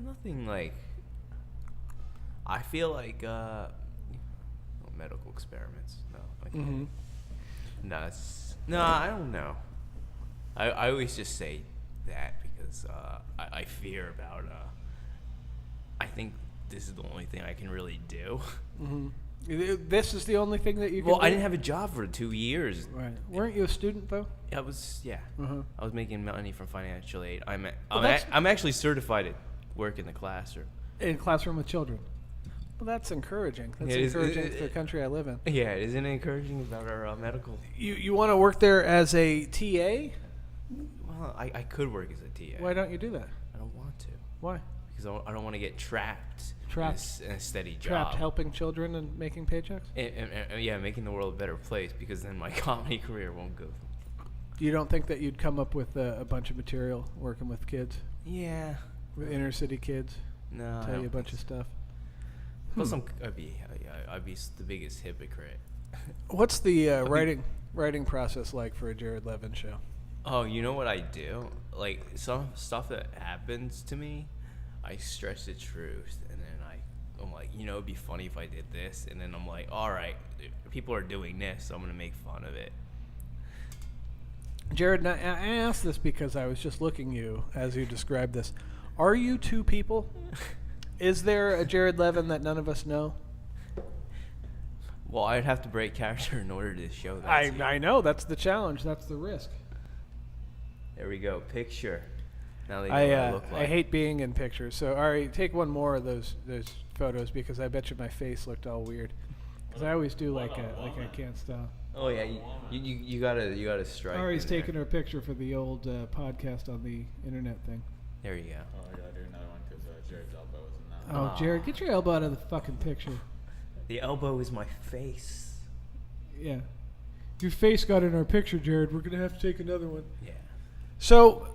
Nothing like... I feel like... medical experiments. No. No, I don't know. I always just say that because I fear about... I think this is the only thing I can really do. This is the only thing that you can Well, do? I didn't have a job for 2 years. Right. Weren't you a student, though? I was, yeah. I was making money from financial aid. I'm actually certified to work in the classroom. In a classroom with children. Well, that's encouraging. That's encouraging for the country I live in. Yeah, isn't it encouraging about our medical? You want to work there as a TA? Well, I could work as a TA. Why don't you do that? I don't want to. Why? Because I don't want to get trapped in a steady job. Trapped helping children and making paychecks? And yeah, making the world a better place because then my comedy career won't go. You don't think that you'd come up with a bunch of material working with kids? Yeah. With inner city kids? No. Tell you a bunch of stuff? Plus, I'd be the biggest hypocrite. What's the writing process like for a Jared Levin show? Oh, you know what I do? Like, some stuff that happens to me, I stretch the truth, and then I'm like, you know, it'd be funny if I did this, and then I'm like, all right, people are doing this, so I'm gonna make fun of it. Jared, I asked this because I was just looking you as you described this. Are you two people? Is there a Jared Levin that none of us know? Well, I'd have to break character in order to show that. I know, that's the challenge, that's the risk. There we go, picture. Now they know what I look like. I hate being in pictures. So, Ari, take one more of those photos because I bet you my face looked all weird. Because I always do like I can't stop. Oh yeah, you gotta strike. Ari's taking her picture for the old podcast on the internet thing. There you go. Oh, I gotta do another one because Jared's elbow is in that. Oh, Jared, get your elbow out of the fucking picture. The elbow is my face. Yeah, your face got in our picture, Jared. We're gonna have to take another one. Yeah. So,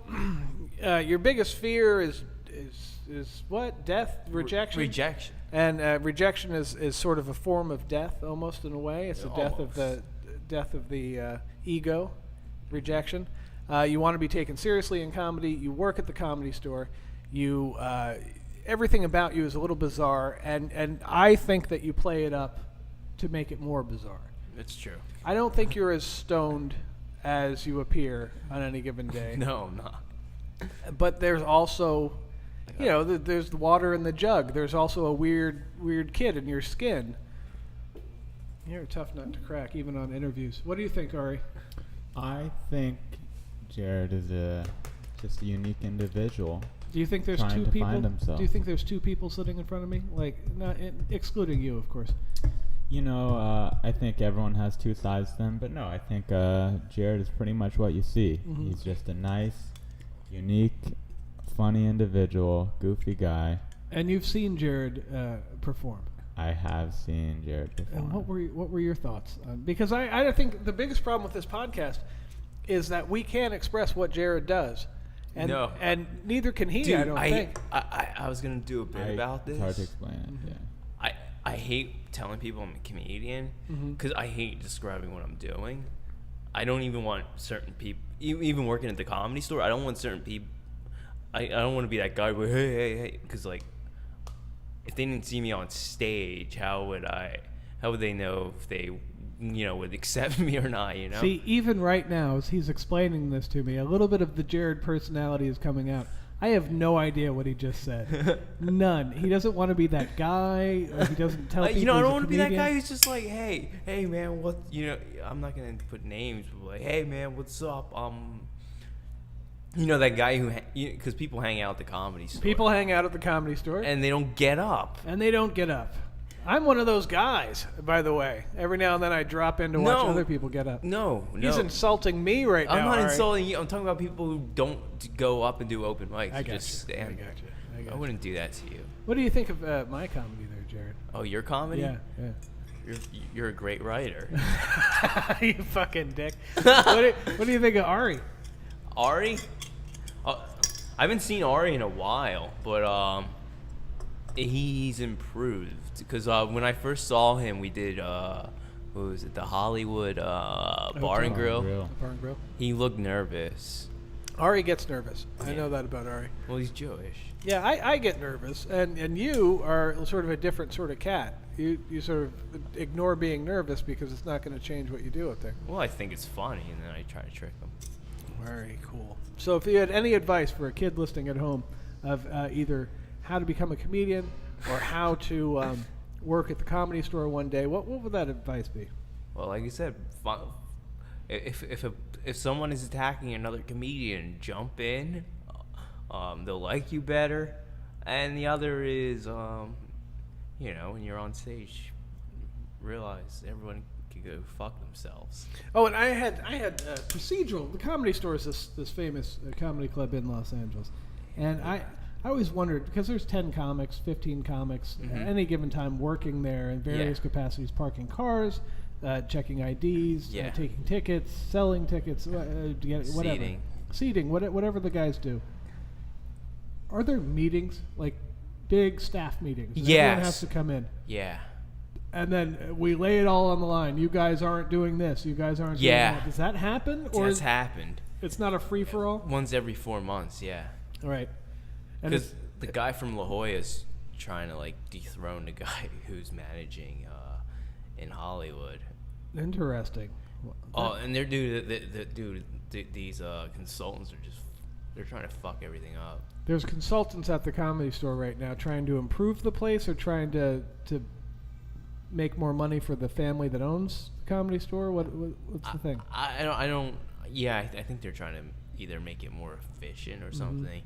your biggest fear is what? Death, rejection. Rejection. And rejection is sort of a form of death, almost in a way. It's the death of the ego. Rejection. You want to be taken seriously in comedy. You work at the Comedy Store. You everything about you is a little bizarre, and I think that you play it up to make it more bizarre. It's true. I don't think you're as stoned as you appear on any given day. No, I'm not. But there's also, you know, there's the water in the jug. There's also a weird kid in your skin. You're a tough nut to crack, even on interviews. What do you think, Ari? I think Jared is just a unique individual. Do you think there's trying two to people? find himself. Do you think there's two people sitting in front of me? Like, not excluding you, of course. I think everyone has two sides to them, but no, I think Jared is pretty much what you see. Mm-hmm. He's just a nice, unique, funny individual, goofy guy. And you've seen Jared perform. I have seen Jared perform. And what were your thoughts? Because I think the biggest problem with this podcast is that we can't express what Jared does. And, No. and neither can he, Dude, I don't think. I was gonna do a bit about this. It's hard to explain it. Mm-hmm. Yeah. I hate telling people I'm a comedian because I hate describing what I'm doing. I don't even want certain people, even working at the Comedy Store, I don't want certain people, I don't want to be that guy where, hey, because, like, if they didn't see me on stage, how would they know if they, would accept me or not, See, even right now, as he's explaining this to me, a little bit of the Jared personality is coming out. I have no idea what he just said. None. He doesn't want to be that guy. Or he doesn't tell people. I don't want to be that guy who's just like, hey man, what? I'm not gonna put names, but like, hey man, what's up? That guy who, because people hang out at the Comedy Store. People hang out at the Comedy Store, and they don't get up. I'm one of those guys, by the way. Every now and then I drop in to watch other people get up. No. He's insulting me right now. I'm not Ari. insulting you. I'm talking about people who don't go up and do open mics. I got just you. stand. I got I you. wouldn't do that to you. What do you think of my comedy there, Jared? Oh, your comedy? Yeah. You're a great writer. You fucking dick. What do you think of Ari? Ari? I haven't seen Ari in a while, but he's improved. Because when I first saw him, we did, what was it, the Hollywood Bar and Grill. Bar and Grill. He looked nervous. Ari gets nervous. I know that about Ari. Well, he's Jewish. Yeah, I get nervous, and you are sort of a different sort of cat. You sort of ignore being nervous because it's not going to change what you do up there. Well, I think it's funny, and then I try to trick him. Very cool. So if you had any advice for a kid listening at home of either how to become a comedian or how to work at the Comedy Store one day, what would that advice be? Well, like you said, if someone is attacking another comedian, jump in. They'll like you better. And the other is, when you're on stage, realize everyone can go fuck themselves. Oh, and I had Procedural. The Comedy Store is this famous comedy club in Los Angeles, and I always wondered, because there's 10 comics, 15 comics at any given time working there in various capacities, parking cars, checking IDs, taking tickets, selling tickets, whatever. Seating, whatever the guys do. Are there meetings, like big staff meetings? Everyone has to come in. Yeah. And then we lay it all on the line. You guys aren't doing this. You guys aren't doing that. Does that happen? That's happened. It's not a free-for-all? Once every 4 months, yeah. All right. Because the guy from La Jolla is trying to, like, dethrone the guy who's managing in Hollywood. Interesting. Oh, and these consultants are they're trying to fuck everything up. There's consultants at the Comedy Store right now trying to improve the place or trying to make more money for the family that owns the Comedy Store. What's the thing? I don't. Yeah, I think they're trying to either make it more efficient or something.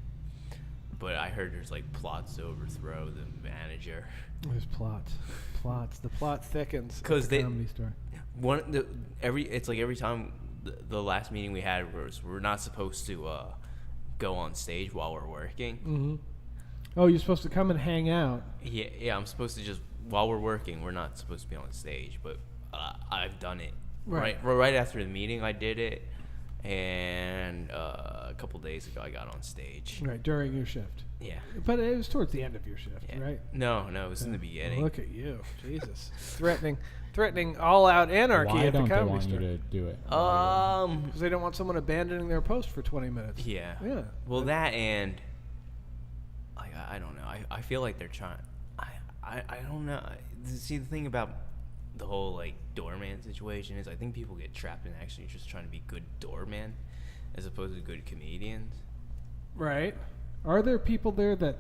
But I heard there's like plots to overthrow the manager. There's plots. The plot thickens. Because the Comedy Store. Every time the last meeting we had was we're not supposed to go on stage while we're working. Mm-hmm. Oh, you're supposed to come and hang out. Yeah. I'm supposed to just while we're working. We're not supposed to be on stage, but I've done it. Right after the meeting, I did it, and a couple days ago, I got on stage. Right during your shift. Yeah. But it was towards the end of your shift, right? No, it was in the beginning. Look at you, Jesus, threatening all-out anarchy at the Comedy Store. Why don't they want you to do it? Because they don't want someone abandoning their post for 20 minutes. Yeah. Yeah. Well, that and I don't know. I feel like they're trying. I don't know. See, the thing about the whole like doorman situation is I think people get trapped in actually just trying to be good doorman as opposed to good comedians. Right. Are there people there that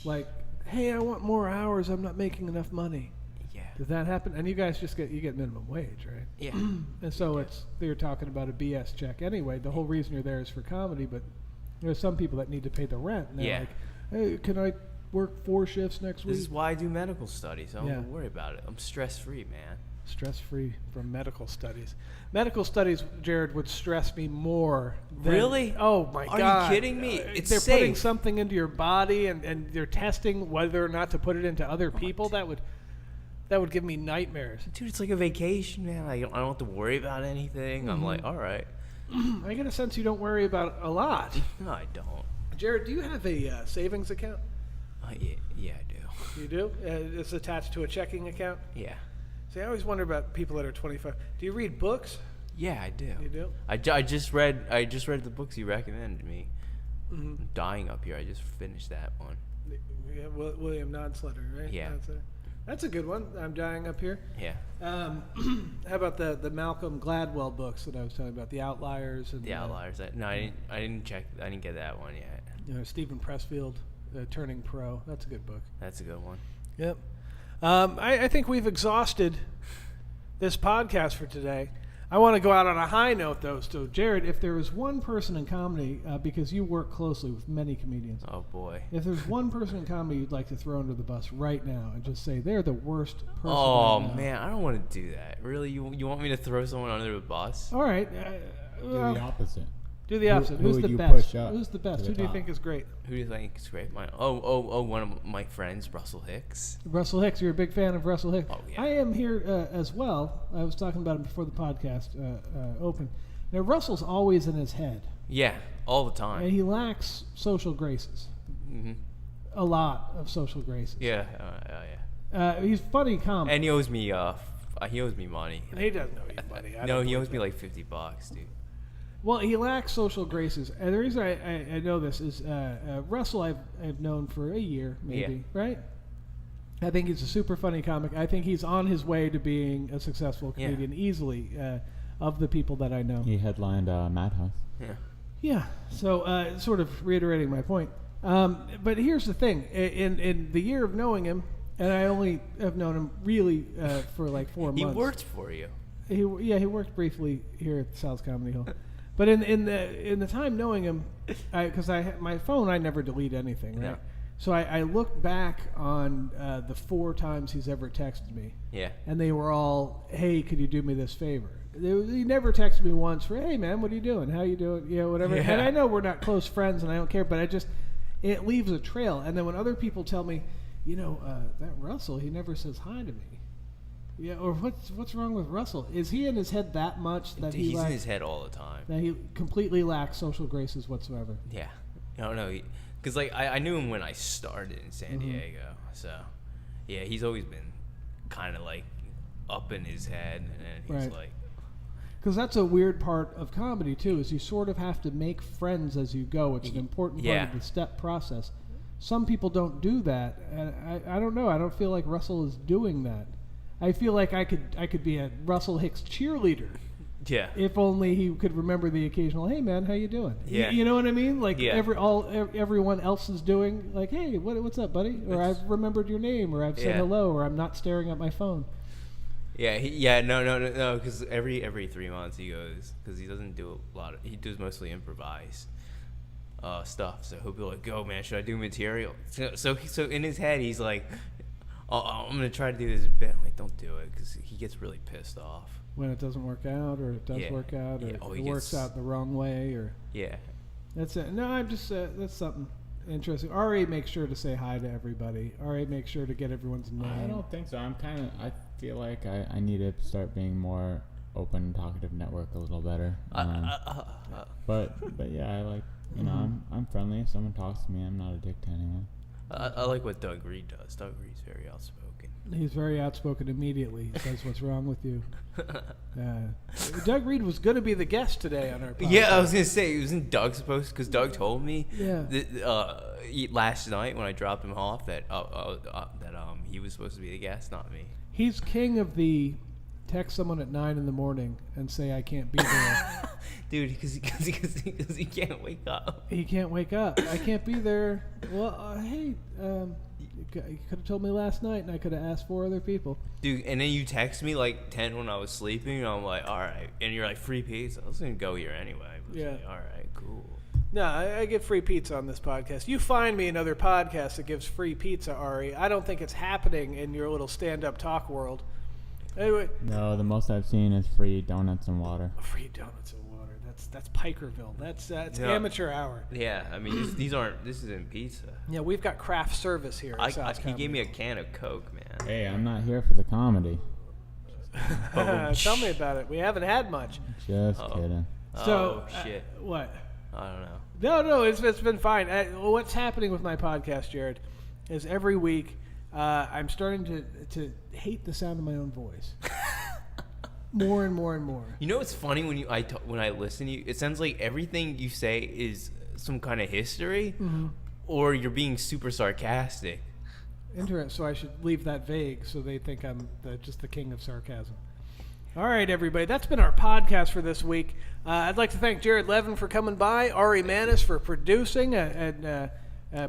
like, hey, I want more hours. I'm not making enough money. Yeah. Does that happen? And you guys just get minimum wage, right? Yeah. And so they're talking about a BS check anyway. The whole reason you're there is for comedy, but there's some people that need to pay the rent. And they're like, hey, can I work 4 shifts next week. This is why I do medical studies. I don't worry about it. I'm stress-free, man. Stress-free from medical studies. Medical studies, Jared, would stress me more. Really? Oh, my God. Are you kidding me? It's They're safe. putting something into your body, and they're testing whether or not to put it into other people. That would give me nightmares. Dude, it's like a vacation, man. I don't have to worry about anything. I'm like, all right. I get a sense you don't worry about a lot. No, I don't. Jared, do you have a savings account? Yeah, I do. You do? It's attached to a checking account? Yeah. See, I always wonder about people that are 25. Do you read books? Yeah, I do. You do? I just read the books you recommended me. I'm dying up here. I just finished that one. Yeah, William Nodsletter, right? Yeah. That's a good one. I'm dying up here. Yeah. How about the Malcolm Gladwell books that I was telling about, The Outliers? And The Outliers. I didn't check. I didn't get that one yet. Stephen Pressfield, Turning Pro. That's a good book. That's a good one. Yep. I think we've exhausted this podcast for today. I want to go out on a high note, though. So, Jared, if there was one person in comedy, because you work closely with many comedians. Oh, boy. If there's one person in comedy you'd like to throw under the bus right now and just say they're the worst person Oh, right now. man. I don't want to do that. Really? You want me to throw someone under the bus? All right. Do the opposite. Do the opposite. Who Who's would the you best? push up Who's the best? to Who the do you top? think is great? Who do you think is great? One of my friends, Russell Hicks. Russell Hicks. You're a big fan of Russell Hicks. Oh, yeah. I am here as well. I was talking about him before the podcast opened. Now, Russell's always in his head. Yeah, all the time. And he lacks social graces. Mm-hmm. A lot of social graces. Yeah, yeah. He's funny comic. And he owes me money. He doesn't owe you money. No, he owes me like $50, dude. Well, he lacks social graces. And the reason I know this is Russell I've known for a year, maybe, right? I think he's a super funny comic. I think he's on his way to being a successful comedian easily of the people that I know. He headlined Madhouse. Yeah. Yeah, so sort of reiterating my point. But here's the thing. In the year of knowing him, and I only have known him really for like 4 months. He worked for you. He worked briefly here at the South Comedy Hill. But in the time knowing him, because my phone, I never delete anything, right? No. So I looked back on the 4 times he's ever texted me. Yeah. And they were all, hey, could you do me this favor? He never texted me once for, hey, man, what are you doing? How you doing? You know, whatever. Yeah. And I know we're not close friends and I don't care, but it leaves a trail. And then when other people tell me, that Russell, he never says hi to me. Yeah, or what's wrong with Russell? Is he in his head that much that He's in his head all the time. that he completely lacks social graces whatsoever? Yeah. No, because like I knew him when I started in San Diego, so yeah, he's always been kind of like up in his head, and he's Right. like, Because that's a weird part of comedy too, is you sort of have to make friends as you go. It's an important part of the step process. Some people don't do that, and I don't know. I don't feel like Russell is doing that. I feel like I could be a Russell Hicks cheerleader. yeah, If only he could remember the occasional, hey man, how you doing? Yeah. You know what I mean? Like Yeah. everyone else is doing, like, hey, what's up, buddy? Or I've remembered your name, or I've said hello, or I'm not staring at my phone. yeah, no, because every 3 months he goes, because he doesn't do he does mostly improvised stuff. So he'll be like, "Go, man, should I do material?" So in his head he's like, I'm gonna try to do this bit. I'm like, don't do it, because he gets really pissed off When it doesn't work out, or it does work out, or it works out the wrong way, or that's it. No, I'm just that's something interesting. Ari makes sure to say hi to everybody. Ari makes sure to get everyone's name. I don't think so. I feel like I need to start being more open, talkative network a little better. But yeah, I like, I'm friendly. If someone talks to me, I'm not a dick to anyone. I like what Doug Reed does. Doug Reed's very outspoken. He's very outspoken immediately. He says, what's wrong with you? Doug Reed was going to be the guest today on our podcast. Yeah, I was gonna say, wasn't Doug supposed? Because Doug told me Yeah. last night when I dropped him off that he was supposed to be the guest, not me. He's king of the text someone at 9 a.m. and say, I can't be there. Dude, because he can't wake up. He can't wake up. I can't be there. Well, hey, you could have told me last night, and I could have asked 4 other people. Dude, and then you text me like 10 when I was sleeping, and I'm like, all right. And you're like, free pizza. I was going to go here anyway. I was like, all right, cool. No, I give free pizza on this podcast. You find me another podcast that gives free pizza, Ari. I don't think it's happening in your little stand-up talk world. Anyway, No, the most I've seen is free donuts and water. free donuts and water. That's Pikerville. That's Yeah. amateur hour. Yeah, I mean, this isn't pizza. Yeah, we've got craft service here. At South He Comedy. gave me a can of Coke, man. Hey, I'm not here for the comedy. Tell me about it. We haven't had much. Just kidding. So, shit. What? I don't know. No, it's been fine. What's happening with my podcast, Jared, is every week I'm starting to hate the sound of my own voice. More and more and more. You know what's funny when I listen to you? It sounds like everything you say is some kind of history, or you're being super sarcastic. Interesting. So I should leave that vague so they think I'm just the king of sarcasm. All right, everybody. That's been our podcast for this week. I'd like to thank Jared Levin for coming by, Ari Mannis for producing and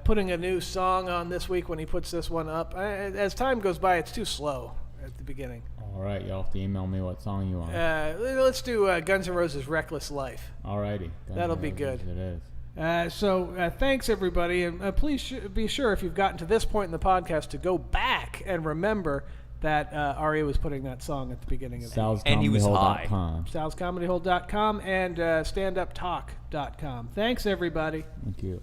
putting a new song on this week when he puts this one up. As time goes by, it's too slow at the beginning. All right, you'll have to email me what song you want. Let's do Guns N' Roses' Reckless Life. All righty. That'll be good. It is. So thanks, everybody. And please be sure, if you've gotten to this point in the podcast, to go back and remember that Ari was putting that song at the beginning of it. And he was high. SalsComedyHole.com and StandUpTalk.com. Thanks, everybody. Thank you.